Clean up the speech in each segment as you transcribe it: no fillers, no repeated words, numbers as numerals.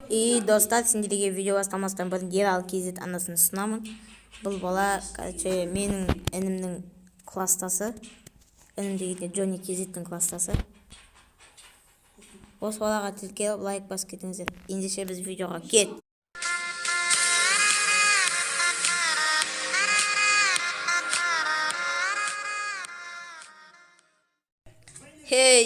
И достар, сендерге видео бастамастан бұрын Ералы KZ анасын ұсынамын. Бұл бала, короче, менің інімнің кластасы. Інім дегенде Джонни KZ'тің кластасы. Осы балаға тіл келіп, лайк басып кетіңіздер. Ендеше біз видеоға кет.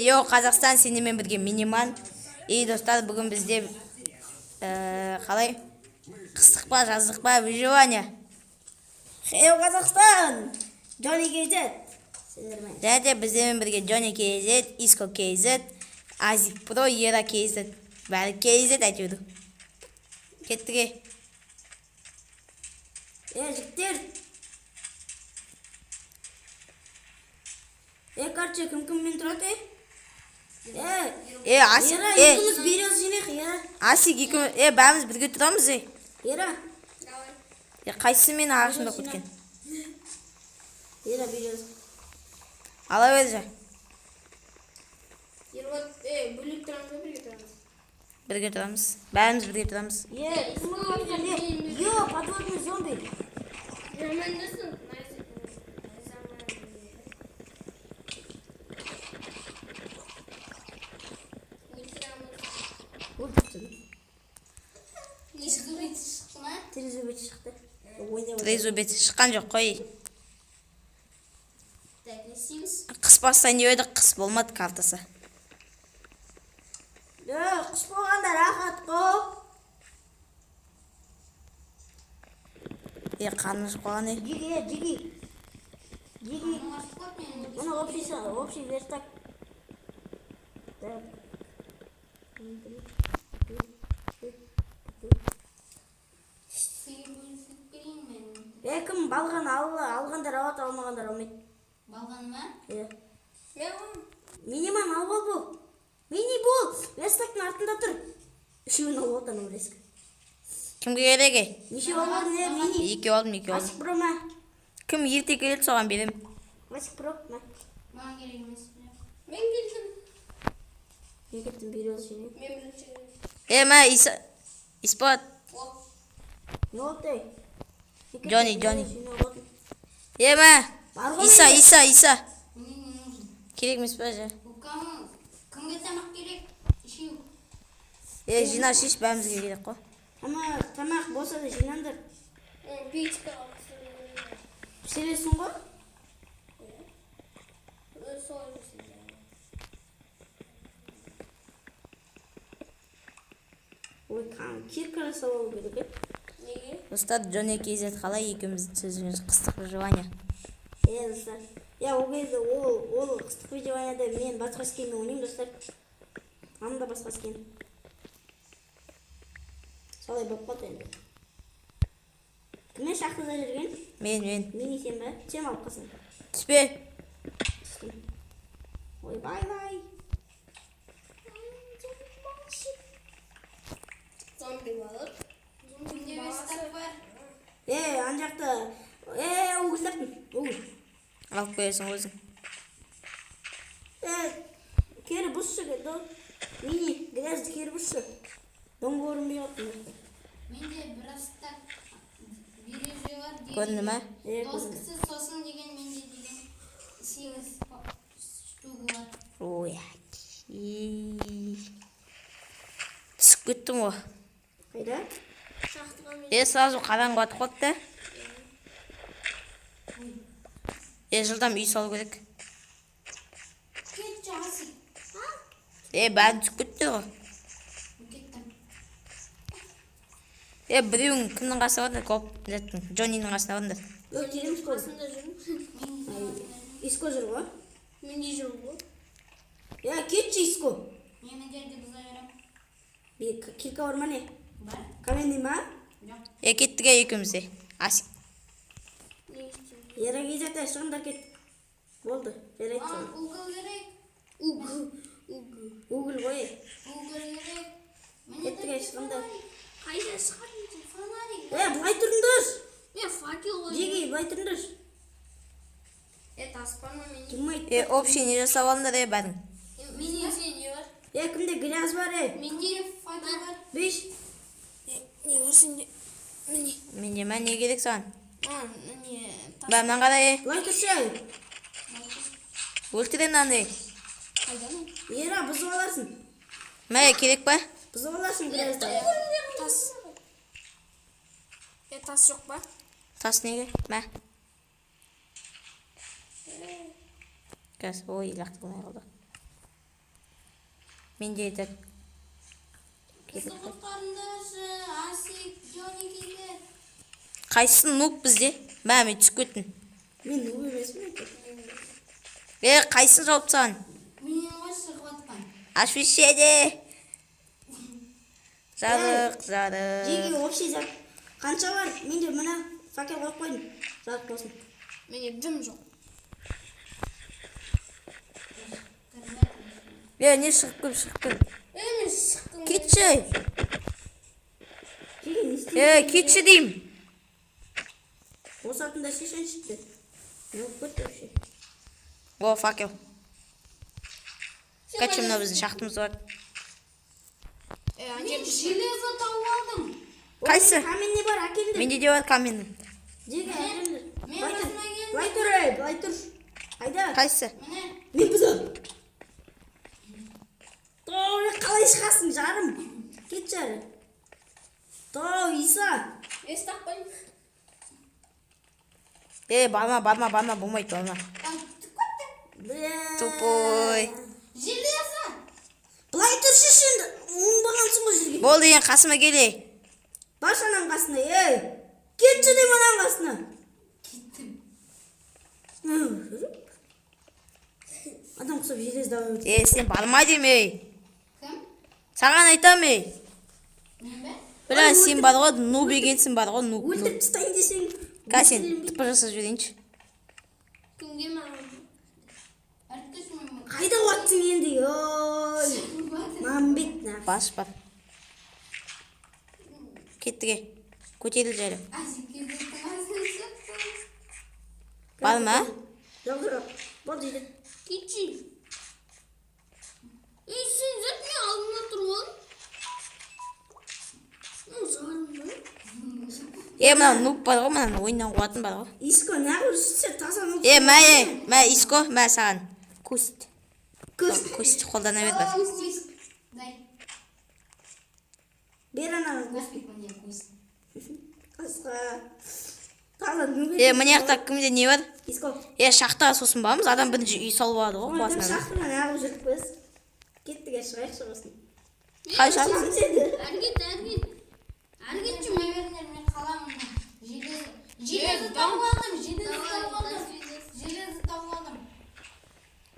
Йо, Қазақстан, сендермен бірге Миниман. И достар, бүгін бізде қалай? Қыстық па, жаздық па, выживание. Йо, Қазақстан! Джонни KZ. Және біздемен бірге Джонни KZ, Иско KZ, Азик Про, Ера KZ. Бәрі KZ әйтеуді. Кеттіге. Жіктер. Короче, кім-кіммен тұрады? Асик, Ера, екіміз берез жинек, Ера. Асик, екіміз, бәріміз бірге тұрамыз, Ера. Қайсысы мен ағашында көткен? Ера, берез. Ала өзі. Бөлек тұрамыз, бірге тұрамыз. Бірге тұрамыз. Бәріміз бірге тұрамыз. Йо, подводный зомби. Жамандысың. Трезубет шықты. Трезубет шыққан жоқ қой. Так, не симс. Қыс бастан не өйді, қыс болмады картасы. Қыс болғанда рахат қо. Қарны жұқ болған Жиги. Оны общий верстак. Кім балған алғандар алады, алмағандар алмайды. Балған ма? Миниман ал бол бұл. Мини бол. Верстактың артында тұр. Үшеуін ал отан өрескі. Кімге кереге? Неше болмадың, мини? Екі алдым. Асик Про ма? Кім ерте келеді соған берем? Асик Про ма? Маған керек емес. Мен келдім. Екеттің берез жинек. Мен біліп Ма, Испат. Не олды? Джонни. Ма, Иса. Мне не нужен. Керек емес па жа? Кімге тамақ керек? Үшеу. Жина шеш, бәрімізге керек қой. Ама тамақ болса да жинандар. Печка. Пісіресің ғой? Ой, кирка жасау керек. Неге? Достар, Джонни KZ қалай екеуміздің сөзіміз қыстық выживание. Достар. Ол кезде ол қыстық видеояда мен басқа скенмен ойнаймын, достар. Анда басқа скен. Солай болып қалды енді. Кіммен шахтада жүрген? Мен. Мини сен ба? Сен алып қалсың. Түспе. Түстім. Ой, бай. Зомби балыр. Зомбиде верстак бар. Ан жақта. Угіл таптың. Угіл. Алып қоясың өзің. Кері бұшшы келді. Мини, грязді кері бұшшы. Дон көрінбей қалыптың. Менде біраз так береже бар. Көрінді ма? Доскасы сосын деген менде деген 8 штугы бар. Ой, түсіп кеттім ғой. Қайда? Шахтыға Сразу қараңғы батып қалды да. Жылдам үй салу керек. кет жағасы. Бәрін түсіп кетті ғой. Кеттім. Біреуің кімнің қасына барыңдар? Джонниның қасына барыңдар. Өтеліміз көрді. Қасында жүрмін. Иско жүр ғой? Менде жүр ғой. Кетші Иско. Мен жерде бұза берем. Кирка бар ма не? Бар. Каменный ма? Жоқ. Кеттіге екеумізде. Асик. Не істеймін? Ера кезекте шығындар кет. Болды. Жарайды. Угол керек. Угіл ғой. Угол керек. Кеттіге шығындар. Қайда шығады? Фонарик. Бұлай тұрыңдар. Мен факел ғой. Жеге, бұлай тұрыңдар. Таспаны мен. Кіммайды? Общий не жасап алыңдар, бәрің. Менде сен не бар? Кімде грязь бар, Менде факел бар. Беш. Не бар сенде? Міне. Менде мә не керек саған? Не. Бәрімнен қарай. Былай тұршы. Өлтірем мынаны. Қайдан? Ера, бұзып аласың. Мә керек па? Бұзып аласың біразда. Тас. Тас жоқ па? Тас неге? Мә. Кәс, ой, лақтырмай қалды. Менде етік. Қызық қарындашы, Асик, Джонни келді. Қайсысын нук бізде? Мә, мен түсіп кеттім. Мен нұр емеспін. Қайсысын жауып саған? Менен ғой шығып атқан. Освещение. Жарық. Жеге общий зат. Қанша бар? Менде мына факел қойып қойдым. Жарық болсын. Менде дым жоқ. Не шығып кел. Мен шықтым. Кетші. Жеге не істеймін? Кетші дейм. Осы атында шешен шықты. Не болып кетті вообще? О, факел. Кәтші мына біздің шақтымыз бар. Мен железо тауып алдым. Қайсы? Камень не бар, әкелді. Менде де бар каменің. Жеге әкелді. Мен басыма келдім. Былай тұр, былай тұр. Қайда? Қайсы? Міне. Мен бұзам. Тоу, қалай шығасың, жарым? Кет жары. Тоу, Иса. Естақ қойым. Барма, болмайды, барма. Тупой. Железо. Былай тұршы şimdi. Оңбағансың ғой жерге. Болды, ең қасыма келе. Баш анам қасына, Кетші дейм анам қасына. Кеттім. Адам құсап желез давай өтіп. Сен барма деме. Кім? Саған айтам, Мен бе? Бля, сен бар ғой, нуб екенсің бар ғой, нуб. Өлтіріп тастайын десең. Сен тыпы жасап жіберейінші. Кімге маған? Әріптес мен. Қайда уаттың енді, ой. Мамбет, на. Бас бар. Кеттіге. Көтеріл жайлы. Асикке көтіңізін шықты. Бар ма? Жоқ. Болды жейді. Кетші. Сен зат мен алдына тұрып алдым. Мына нуб бар ғой, мына ойыннан қуатын бар ғой. Иско, нағыр үстер тасан ұлт. Мә, Иско, мә саған. Көст. Көст қолдана бер бар. Дай. Бер анаған көз. Нафиг мне кость. Қасқа. Тағын нүгет. Мына жақта кімде не бар? Иско. Шақтаға сосын бармыз, адам бірінші үй салып алады ғой, Кім басынан. шақтыға нағыр жүріп көз. Кеттіге шығайықшы болсын. Қай шақ? Әргетші мәверінер мен қаламын. Железі тауып алдым. Железі тауып алдым.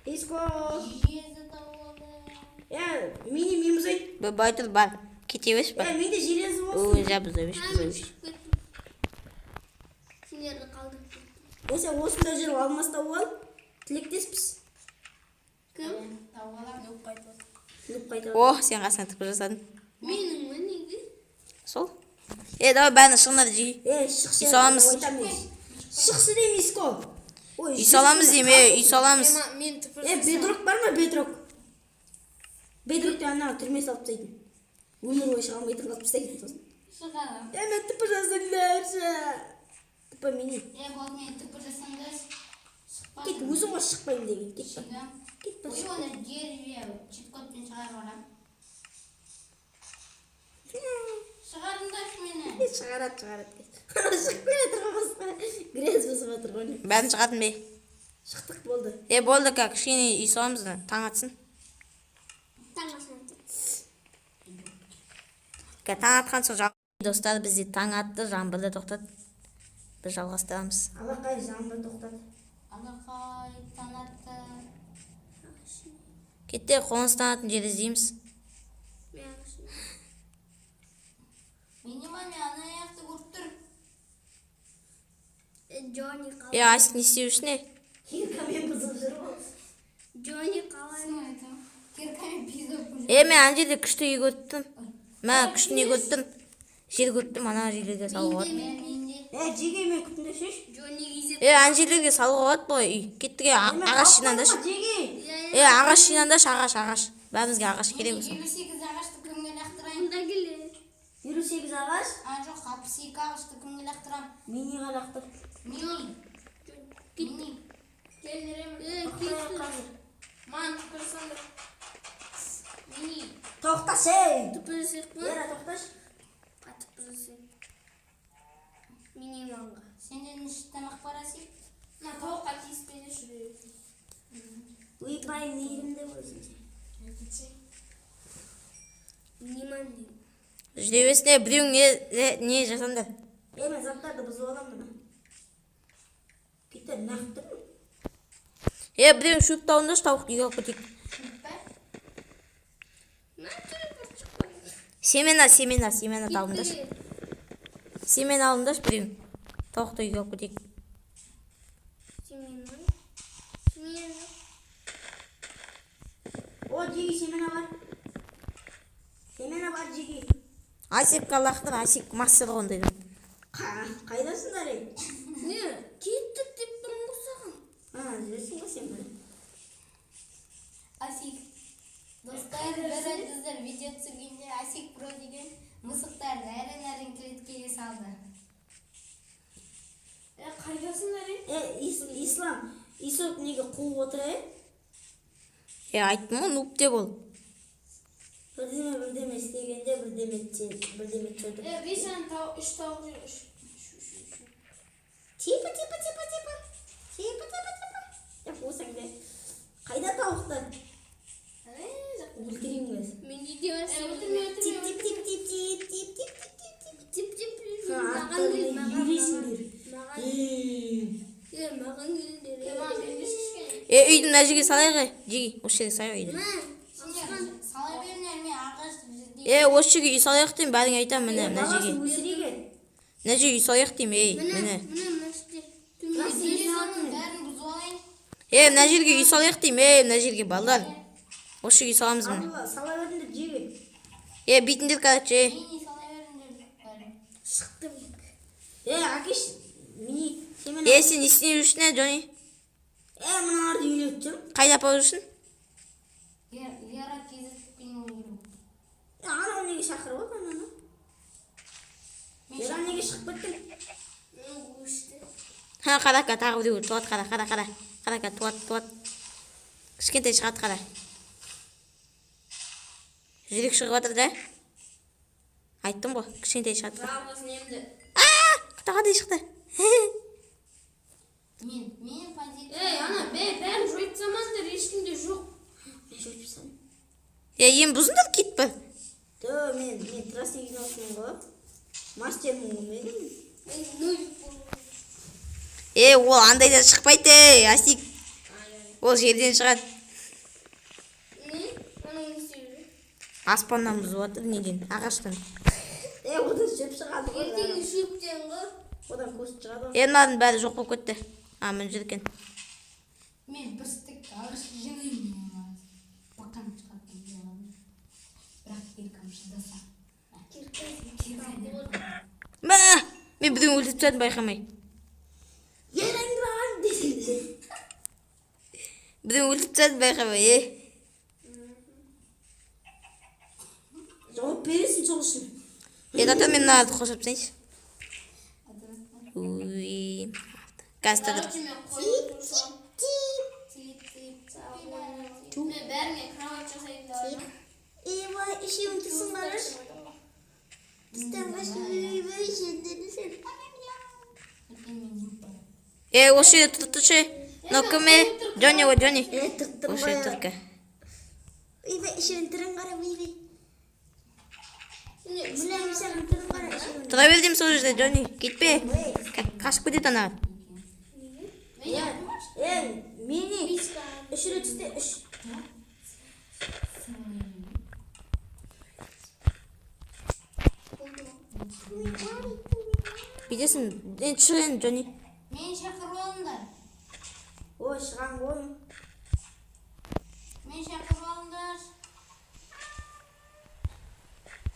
Иско. Железі тауып алдым. Мені меміз айт. Байтыл бар. Кете өш бар. Менде железі болсын. Ой, жабыз өш. Сендерді қалдым. Сен осында жүріп алмаста бол. Тілектеспіз. Кім? Тауып алам. Нүп қайта. О, сен қасына тіпі жасадың. Менің ме неге? Сол? Давай бәрін шыңнады жей. Шықшы. Үй саламыз. Шықшы дейм, Иско. Үй саламыз деме, үй саламыз. Бедрок бар ма, бедрок? Бедрокты ана түрме салып тастайтын. Өмір бойы шыға алмайтын қалып тастайтын сосын. Шығарам. Мен тіпі жасыңдаршы. Тіпі мені. Болды мен тіпі жасаңдар. Кет, өзі ғой шықпаймын деген. Кет па. Шығам. Кет па. Ой, оны дереве читкотпен шығарып алам. Шығарыңдаршы мені. Шығарады. Шықпай жатырған басқа. Грез бұзып жатыр ғой. Бәрін шығатын бе? Шықтық болды. Болды ка, кішкене үй саламыз да, таң атсын. Таң атқан соң жаңбыр. Достар, бізде таң атты, жаңбырды тоқтат. Біз жалғастырамыз. Алақай жаңбыр тоқтат. Алақай таң атты. Кетте қоныстанатын жер іздейміз. Мені маме ана аяқты көріп тұр. Джонни қалай. Асик не істеу үшін не? Киркамен бұзып жүр ол. Джонни қалай. Киркамен пизап көріп. Мен ана жерде күшті үй көрттім. Күшті не көрттім. Жер көрттім, ана жерлерге салуға болады. Жеге мен күтінде шеш. Джонни кезет. Ана жерлерге салуға болады ғой үй. Кеттіге ағаш жинандашы. Ағаш жинандашы, ағаш. Бәрімізге ағаш керек болсын. 58 ағашты кімге лақтырайын? 58 ағаш. Жоқ, 62 ағашты кімге лақтырам? Мені лақтыр. Мини. Қазір. Ман тыпырсаңдар. Мини. Тоқташ, ей! Тыпырсық па? Ера, тоқташ. Тыпырсық. Мини манға. Сенден тамақ барасың? Тауыққа тиіспейді жүреді. Уйпай, нейімді өзіңше. Ниман дейм. Жүдебесіне біреуің не жасаңдар. Мен заттарды бұзып аламын мына. Кетер, нақтыр ма? Біреуің шөп тауындашы, тауықты үйге алып кетейік. Семена тауындашы. Семен алындашы біреуің. Тауықты үйге алып кетейік. О, жеги, семена бар. Семена бар, жеги. Асикқа лақтыр, Асик мастер қондайды. Қайдасыңдар, ей? Не? Кеттік деп бұрын бұқсаған. Жүресің ғой сен бір. Асик. Достар, бір өтіздер видео түсіргенде Асик Про деген мысықтарды әрін кілет келе салды. Қайдасыңдар, ей? Ислам, Исоп неге қуып отыр, ей? Айттым ғой, нуп деп ол. Бірдеме істегенде бірдеме көрді. Бейсен үш тауық жүр. Типа. Осаңды. Қайда тауықтар? Өлтірейін көз. Мен де өлтірме. Маған келдер. Үйдің мына жерге салайық, жеги. Осы жерге салайық үйді. Сала беріңдер, мен ағаш Осы жерге үй салайық деймін, бәрің айтам, міне, мына жерге. Өсірейге. Мына жерге үй салайық деймін, міне. бәрін бұзып алайын. Мына жерге үй салайық деймін, мына жерге, балдар. Осы жерге үй саламыз міне. Абдулла, сала беріңдер, жеге. Бүйтіңдер, короче. Мені сала беріңдер. Шықтым. Әкеш, мені семена. Сен істеп жүрсің, Джонни? Мыналарды үйлеттім. Қайда апарып жүрсің? Лера кездесіп ойыру. Анау неге шақырып отыр, ананы? Лера неге шығып кеттің? Қарақа, тағы біреу, туат, қара. Қарақа, туат. Кішкентай шығады, қара. Жүрек шығып жатыр да? Айттым ғой, кішкентай шығады. Жалғыз немді. Қандай шықты? Мен позиция. Ана, бәрін жойып замандар, ешкімде жоқ. Мен жойып сан. Ем бұзындар кет бір. Мен трассы гиналсының ғой. Мастермін ғой менің. Мен нөлік болу. Ол андайдан шықпайды, Асик. Ол жерден шығады. Не? Оның не істеуі? Аспаннан бұзып жатыр, неден? Ағаштан. Одан шөп шығады ғой. Ертеңгі шөптен ғой. Одан көз шығады ғой. Мынаның бәрі жоқ болып кетті. Мін жүрген. Мен бір стек ағаш жинаймын. Баққан шығатын. Бірақ еркім шыдаса. Мен біреуін өлтіріп тастадым байқамай. Еріңдіран десеңді. Біреуін өлтіріп тастадым байқамай, Жауап бересің сол үшін. Мен мынаны қосып тастайыншы. Қазір тұрдым. Мен бәріне кровать жасайын да. Ішеуін тұрсың бараш. Түстен башылы жендені сен. Осы жерде тұршы. Мынау кім? Джонни ғой, Джонни. Тұрттым Осы жерде тұрды. Ішеуін түрін қара, бейбей. Білем сен түрін қара. Тұра бер деймін сол жерде, Джонни. Кетпе. Қашып кетеді ана. Мені үш рет істе, үш. Бүйтесің, шығын, Джонни. Мен шақырып алыңдар. Ой, шыған ғой. Мен шақырып алыңдар.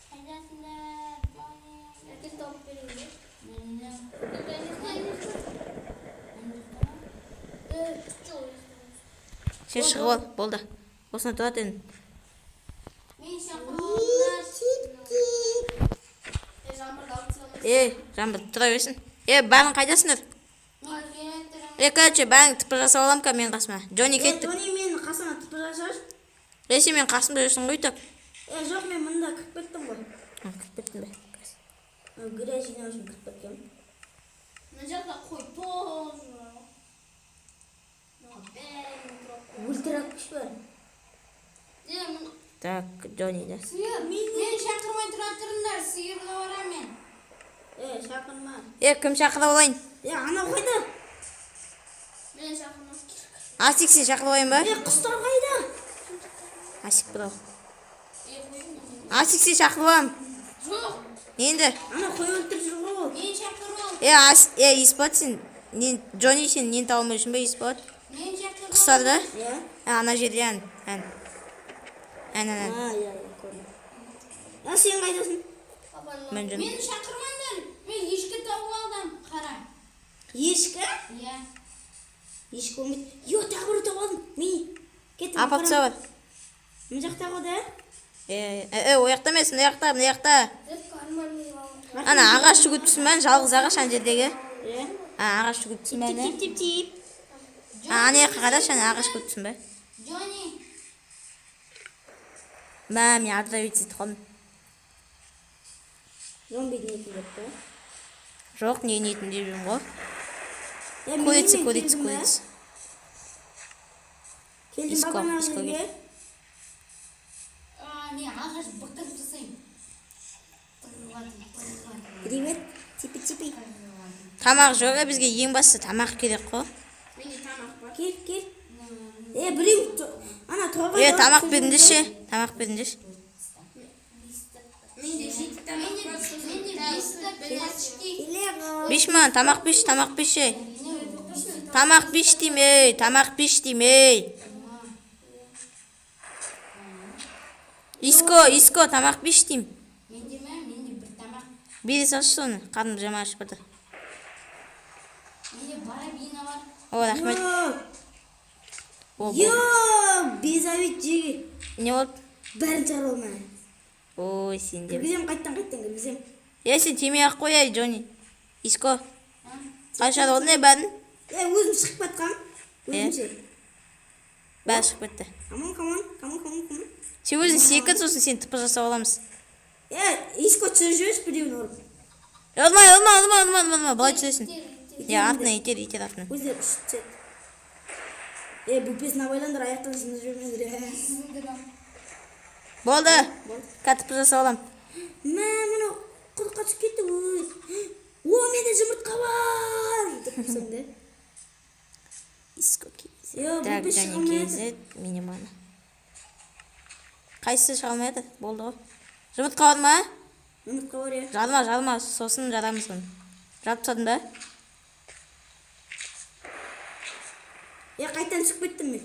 Қайдасыңдар, Джонни? Әкел тауып беріңдер. Сен шығып ал, болды. Осына тұрады енді. Мен шақырып алыңдар. Жаңбыр тұра берсін. Бәрің қайдасыңдар? Короче, бәрің тіпі жасап аламын ка мен қасыма. Джонни кеттік. Джонни мен қасына тіпі жасаш. Сен мен қасымда жүрсің ғой тап. Жоқ, мен мұнда кіріп кеттім ғой. Кіріп кеттің бе? Грязь жинау үшін кіріп кеткем. Мына жақта қой тоже. Ультраткіш бар. Так, Джонни да. Сиыр, мен шақырмай тұра тұрыңдар, сиырға барам мен. Шақырма. Кім шақырып алайын? Анау қайда? Мен шақырмас керек. Асик сен шақырып алайын ба? Құстар қайда? Асик бұдау. Асик сен шақырып аламын. Жоқ, Енді? Ана қой өлтіріп жүр ғой ол. мен шақырып ал. Испат сен. Джонни сен нені таба алмайсың ба, Испат? Мен шақырып ал. Құстар да? Иә. Ана жерде ән. Иә, көрдім. Сен қайдасың? Мен Мені шақырмаңдар. Мен ешкі тауып алдым. Қара. Ешкі? Иә. Ешкі болмайды. Тағы бір тауып алдым. Мен кеттім. Апатса бар. Мына жақта ғой да? Ояқта емес, мына жақта. Ана ағаш жүгітпісің бән, жалғыз ағаш ана жердегі. Ағаш жүгітпісің бән. Тип. Ана яққа қарашы, ана ағаш жүгітпісің бән. Джонни. Мен ардыра өйтсіз тұқым. Зомби ниетін деп па? Жоқ, не ниетін деп жүрмін ғой. Көлетсі. Келдім Иско, бабаның иско жерге. Не ағаш бықырып жасаймын. Привет. Типи. Тамақ жоқ, бізге ең басты тамақ керек қой. Менде тамақ бар. Кел. Біреу ана торғай. Тамақ беріңдерші. Тамақ беріңдерші. Менде жеті тамақ бар. Менде бесті. Биш маған, тамақ беші. Тамақ беш деймей. Иско, тамақ беш дейм. Менде бір тамақ. Бері салшы соны, қарным жама ашып барды. Менде барабина бар. Рахмет. Безавет жеге. Не болды? Бәрін жарып алмай. Ой, сен де. Кіргізем, қайттан кіргізем. Сен темей ақ қой, Джонни. Иско. Қайшар олды не бәрін? Өзім шығып батқам. Өзімше. Бәрі шығып бәтті. Камон. Сен өзің секіт сосын сен тіпі жасап аламыз. Иско түсір жүріш біреуін ұрып. Олмай, былай түсесің. Артына етер артына. Өздері үшітсет. Бүпесін абайландар, аяқтан сынды жүрмендір. Болды. Тіпі жасап алам. Мұны құдыққа түсіп кетті. Менде жұмыртқа бар. Деп тұрсың да. Иско кезет. Так, Джонни кезет. Миниманы. Қайсысы шығалмайды? Болды ғой. Жұмыртқа бар ма? Жұмыртқа бар, е. Жарма, сосын жарамыз оны. Жарып тастадың ба? Қайттан түсіп кеттім мен.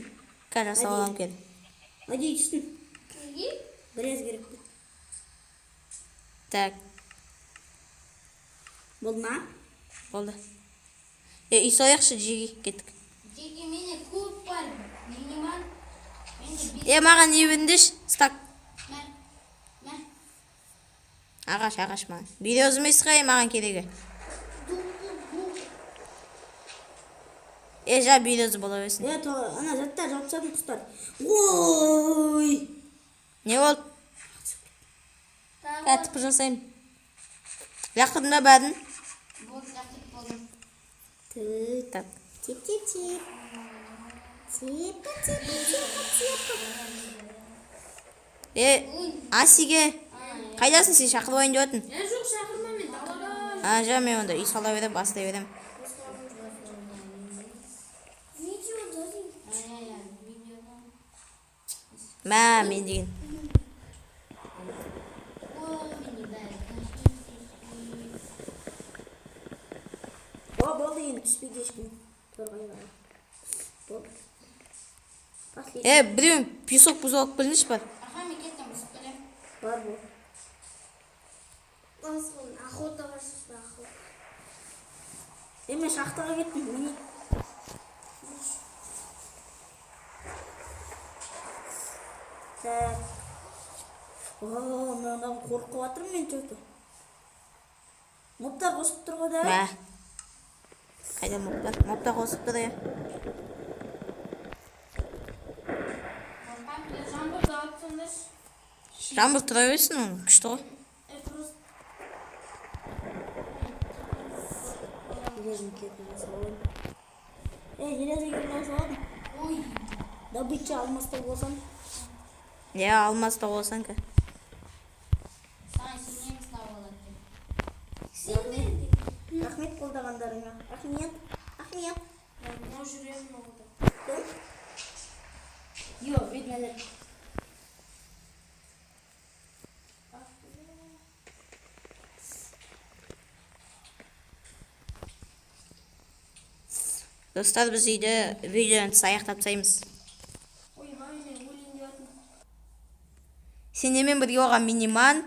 Жасап алам кел. Әдейі түстім. Біраз керек бі. Так. Болды ма? Болды. Үй сояқшы жеге кеттік. Жеге менде көп бар. Минимал. Маған не беріңдеш? Стак. Мә. Ағаш маған. Берез емес қай маған керегі. Жа березі бола берсін. Ана заттар жауып тастадым құстар. Ой! Не болды? Тіпі жасаймын. Лақтырдың ба бәрін? Болды. Так. Тип. Асиге. Қайдасың сен шақырып алайын деп отын? Жоқ, шақырма мен далада. Жа мен онда үй сала берем, бастай берем. Мен деген. Болды енді түспейді ешкім. Торғай бар. Болды. Біреуін песок бұзалып білініш бар. Мен кеттім, ұсып білем. Бар бұл. Охота бар шықпа, охота. Мен шахтаға кеттім. Міне. Мынаған қорқып жатырмын мен что-то. Мобтар қосып тұр ғой да. Бә. Қайда мобтар? Мобтар қосып тұр, Жаңбырды алып сондар. Жаңбыр тұра берсін оның, күшті ғой. Железо жасалады. Ой. Добыча алмаста болсам. Алмаста болсаң ка. Саған сенеміз болады. Рахмет қолдағандарыңа. Рахмет. Мына жүремін олды. Йо, видно. Достар, біз үйде видеоны аяқтап тастаймыз. Ойбай, мен өлейін деп жатырмын. Сендермен бірге оған Миниман,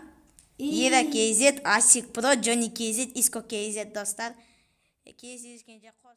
Ира KZ, Асик Про, Джонни KZ, Иско KZ достар. Кездескенше қос.